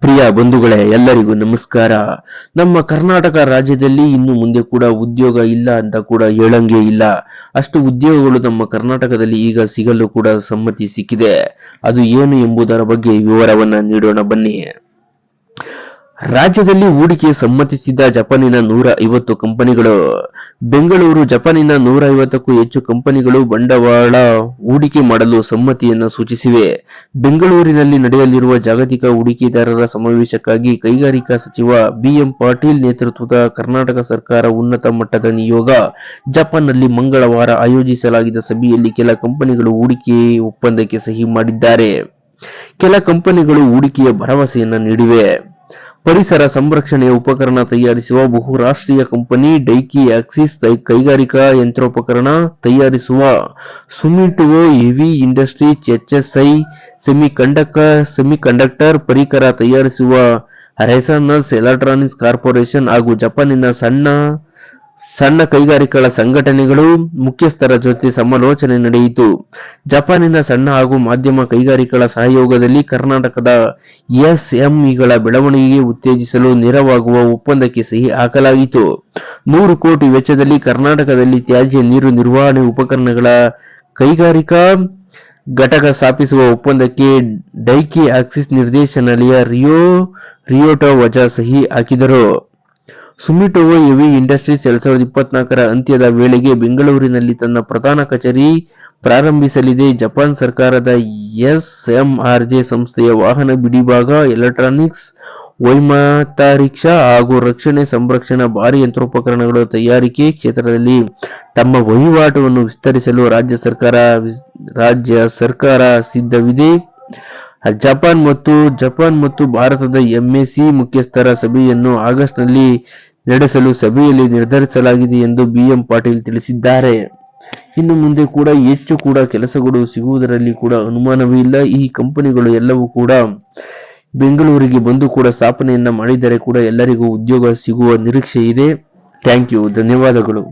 ಪ್ರಿಯ ಬಂಧುಗಳೇ, ಎಲ್ಲರಿಗೂ ನಮಸ್ಕಾರ. ನಮ್ಮ ಕರ್ನಾಟಕ ರಾಜ್ಯದಲ್ಲಿ ಇನ್ನು ಮುಂದೆ ಕೂಡ ಉದ್ಯೋಗ ಇಲ್ಲ ಅಂತ ಕೂಡ ಹೇಳಂಗೆ ಇಲ್ಲ. ಅಷ್ಟು ಉದ್ಯೋಗಗಳು ನಮ್ಮ ಕರ್ನಾಟಕದಲ್ಲಿ ಈಗ ಸಿಗಲು ಕೂಡ ಸಮ್ಮತಿ ಸಿಕ್ಕಿದೆ. ಅದು ಏನು ಎಂಬುದರ ಬಗ್ಗೆ ವಿವರವನ್ನ ನೀಡೋಣ ಬನ್ನಿ. ರಾಜ್ಯದಲ್ಲಿ ಹೂಡಿಕೆ ಸಮ್ಮತಿಸಿದ ಜಪಾನಿನ 150 ಕಂಪನಿಗಳು. ಬೆಂಗಳೂರು ಜಪಾನಿನ 150ಕ್ಕೂ ಹೆಚ್ಚು ಕಂಪನಿಗಳು ಬಂಡವಾಳ ಹೂಡಿಕೆ ಮಾಡಲು ಸಮ್ಮತಿಯನ್ನು ಸೂಚಿಸಿವೆ. ಬೆಂಗಳೂರಿನಲ್ಲಿ ನಡೆಯಲಿರುವ ಜಾಗತಿಕ ಹೂಡಿಕೆದಾರರ ಸಮಾವೇಶಕ್ಕಾಗಿ ಕೈಗಾರಿಕಾ ಸಚಿವ ಬಿ.ಎಂ. ಪಾಟೀಲ್ ನೇತೃತ್ವದ ಕರ್ನಾಟಕ ಸರ್ಕಾರ ಉನ್ನತ ಮಟ್ಟದ ನಿಯೋಗ ಜಪಾನ್ನಲ್ಲಿ ಮಂಗಳವಾರ ಆಯೋಜಿಸಲಾಗಿದ್ದ ಸಭೆಯಲ್ಲಿ ಕೆಲ ಕಂಪನಿಗಳು ಹೂಡಿಕೆ ಒಪ್ಪಂದಕ್ಕೆ ಸಹಿ ಮಾಡಿದ್ದಾರೆ. ಕೆಲ ಕಂಪನಿಗಳು ಹೂಡಿಕೆಯ ಭರವಸೆಯನ್ನ ನೀಡಿವೆ. ಪರಿಸರ ಸಂರಕ್ಷಣೆಯ ಉಪಕರಣ ತಯಾರಿಸುವ ಬಹುರಾಷ್ಟ್ರೀಯ ಕಂಪನಿ ಡೈಕಿ ಆಕ್ಸಿಸ್, ಕೈಗಾರಿಕಾ ಯಂತ್ರೋಪಕರಣ ತಯಾರಿಸುವ ಸುಮಿಟೊಮೊ ಹೆವಿ ಇಂಡಸ್ಟ್ರೀಸ್, ಎಚ್ಎಸ್ಐ ಸೆಮಿಕಂಡಕ್ಟರ್ ಪರಿಕರ ತಯಾರಿಸುವ ರೆಸಾನನ್ಸ್ ಎಲೆಕ್ಟ್ರಾನಿಕ್ಸ್ ಕಾರ್ಪೊರೇಷನ್ ಹಾಗೂ ಜಪಾನಿನ ಸಣ್ಣ ಕೈಗಾರಿಕೆಗಳ ಸಂಘಟನೆಗಳು ಮುಖ್ಯಸ್ಥರ ಜೊತೆ ಸಮಾಲೋಚನೆ ನಡೆಯಿತು. ಜಪಾನಿನ ಸಣ್ಣ ಹಾಗೂ ಮಧ್ಯಮ ಕೈಗಾರಿಕೆಗಳ ಸಹಯೋಗದಲ್ಲಿ ಕರ್ನಾಟಕದ ಎಸ್ಎಂಇಗಳ ಬೆಳವಣಿಗೆಗೆ ಉತ್ತೇಜಿಸಲು ನೆರವಾಗುವ ಒಪ್ಪಂದಕ್ಕೆ ಸಹಿ ಹಾಕಲಾಯಿತು. 100 ಕೋಟಿ ವೆಚ್ಚದಲ್ಲಿ ಕರ್ನಾಟಕದಲ್ಲಿ ತ್ಯಾಜ್ಯ ನೀರು ನಿರ್ವಹಣೆ ಉಪಕರಣಗಳ ಕೈಗಾರಿಕಾ ಘಟಕ ಸ್ಥಾಪಿಸುವ ಒಪ್ಪಂದಕ್ಕೆ ಡೈಕಿ ಆಕ್ಸಿಸ್ ನಿರ್ದೇಶನಾಲಯ ರಿಯೋಟೊ ವಜಾ ಸಹಿ ಹಾಕಿದರು. ಸುಮಿಟೊಮೊ ಹೆವಿ ಇಂಡಸ್ಟ್ರೀಸ್ 2024ರ ಅಂತ್ಯದ ವೇಳೆಗೆ ಬೆಂಗಳೂರಿನಲ್ಲಿ ತನ್ನ ಪ್ರಧಾನ ಕಚೇರಿ ಪ್ರಾರಂಭಿಸಲಿದೆ. ಜಪಾನ್ ಸರ್ಕಾರದ ಎಸ್ಎಂಆರ್ಜೆ ಸಂಸ್ಥೆಯ ವಾಹನ ಬಿಡಿಭಾಗ, ಎಲೆಕ್ಟ್ರಾನಿಕ್ಸ್, ವೈಮಾಂತರಿಕ್ಷ ಹಾಗೂ ರಕ್ಷಣೆ ಸಂರಕ್ಷಣಾ ಭಾರೀ ಯಂತ್ರೋಪಕರಣಗಳ ತಯಾರಿಕೆ ಕ್ಷೇತ್ರದಲ್ಲಿ ತಮ್ಮ ವಹಿವಾಟುವನ್ನು ವಿಸ್ತರಿಸಲು ರಾಜ್ಯ ಸರ್ಕಾರ ಸಿದ್ಧವಿದೆ. ಜಪಾನ್ ಮತ್ತು ಭಾರತದ ಎಂಎಸಿ ಮುಖ್ಯಸ್ಥರ ಸಭೆಯನ್ನು ಆಗಸ್ಟ್ನಲ್ಲಿ ನಡೆಸಲು ಸಭೆಯಲ್ಲಿ ನಿರ್ಧರಿಸಲಾಗಿದೆ ಎಂದು ಬಿ.ಎಂ. ಪಾಟೀಲ್ ತಿಳಿಸಿದ್ದಾರೆ. ಇನ್ನು ಮುಂದೆ ಕೂಡ ಹೆಚ್ಚು ಕೂಡ ಕೆಲಸಗಳು ಸಿಗುವುದರಲ್ಲಿ ಕೂಡ ಅನುಮಾನವೇ ಇಲ್ಲ. ಈ ಕಂಪನಿಗಳು ಎಲ್ಲವೂ ಕೂಡ ಬೆಂಗಳೂರಿಗೆ ಬಂದು ಕೂಡ ಸ್ಥಾಪನೆಯನ್ನ ಮಾಡಿದರೆ ಕೂಡ ಎಲ್ಲರಿಗೂ ಉದ್ಯೋಗ ಸಿಗುವ ನಿರೀಕ್ಷೆ ಇದೆ. ಥ್ಯಾಂಕ್ ಯು, ಧನ್ಯವಾದಗಳು.